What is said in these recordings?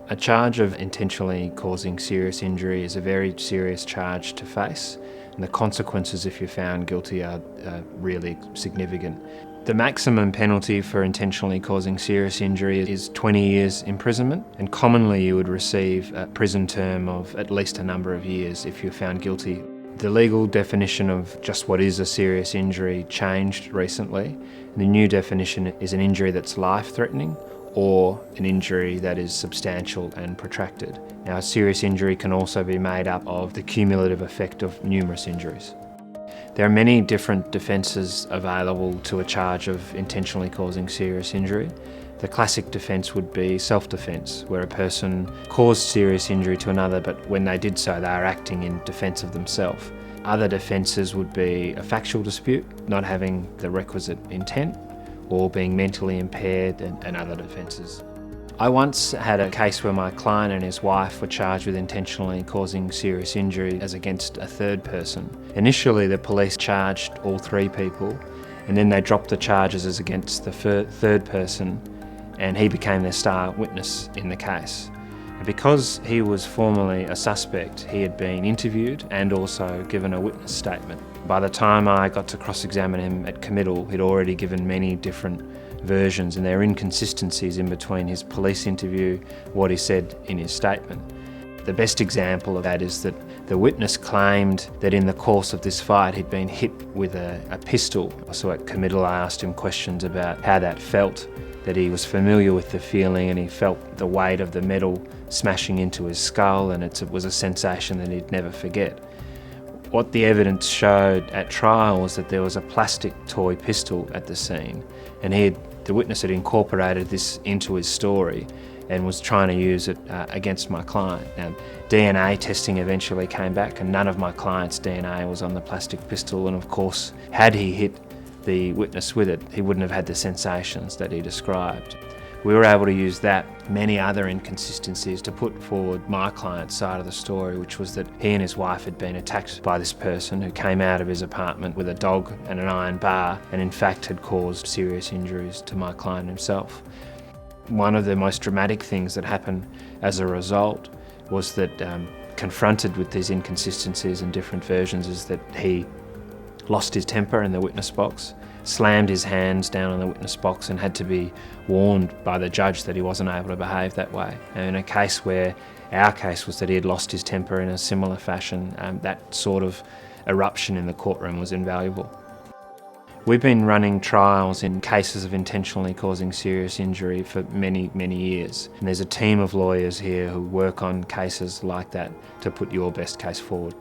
A charge of intentionally causing serious injury is a very serious charge to face, and the consequences if you're found guilty are really significant. The maximum penalty for intentionally causing serious injury is 20 years imprisonment, and commonly you would receive a prison term of at least a number of years if you're found guilty. The legal definition of just what is a serious injury changed recently. The new definition is an injury that's life-threatening or an injury that is substantial and protracted. Now, a serious injury can also be made up of the cumulative effect of numerous injuries. There are many different defences available to a charge of intentionally causing serious injury. The classic defence would be self-defence, where a person caused serious injury to another, but when they did so, they are acting in defence of themselves. Other defences would be a factual dispute, not having the requisite intent, or being mentally impaired, and other defences. I once had a case where my client and his wife were charged with intentionally causing serious injury as against a third person. Initially, the police charged all three people, and then they dropped the charges as against the third person, and he became their star witness in the case. And because he was formerly a suspect, he had been interviewed and also given a witness statement. By the time I got to cross-examine him at committal, he'd already given many different versions, and there are inconsistencies in between his police interview, what he said in his statement. The best example of that is that the witness claimed that in the course of this fight he'd been hit with a pistol. So at committal I asked him questions about how that felt, that he was familiar with the feeling and he felt the weight of the metal smashing into his skull, and it was a sensation that he'd never forget. What the evidence showed at trial was that there was a plastic toy pistol at the scene, and the witness had incorporated this into his story and was trying to use it against my client. Now, DNA testing eventually came back, and none of my client's DNA was on the plastic pistol, and of course, had he hit the witness with it, he wouldn't have had the sensations that he described. We were able to use that, many other inconsistencies, to put forward my client's side of the story, which was that he and his wife had been attacked by this person who came out of his apartment with a dog and an iron bar, and in fact had caused serious injuries to my client himself. One of the most dramatic things that happened as a result was that, confronted with these inconsistencies and different versions, is that he lost his temper in the witness box, slammed his hands down on the witness box, and had to be warned by the judge that he wasn't able to behave that way. And in a case where our case was that he had lost his temper in a similar fashion, that sort of eruption in the courtroom was invaluable. We've been running trials in cases of intentionally causing serious injury for many, many years. And there's a team of lawyers here who work on cases like that to put your best case forward.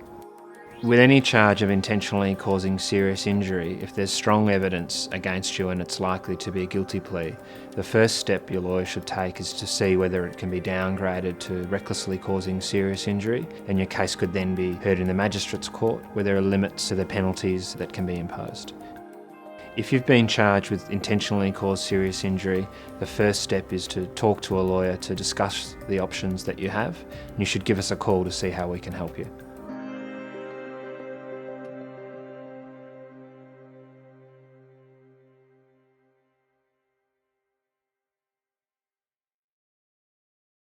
With any charge of intentionally causing serious injury, if there's strong evidence against you and it's likely to be a guilty plea, the first step your lawyer should take is to see whether it can be downgraded to recklessly causing serious injury, and your case could then be heard in the magistrate's court, where there are limits to the penalties that can be imposed. If you've been charged with intentionally caused serious injury, the first step is to talk to a lawyer to discuss the options that you have, and you should give us a call to see how we can help you.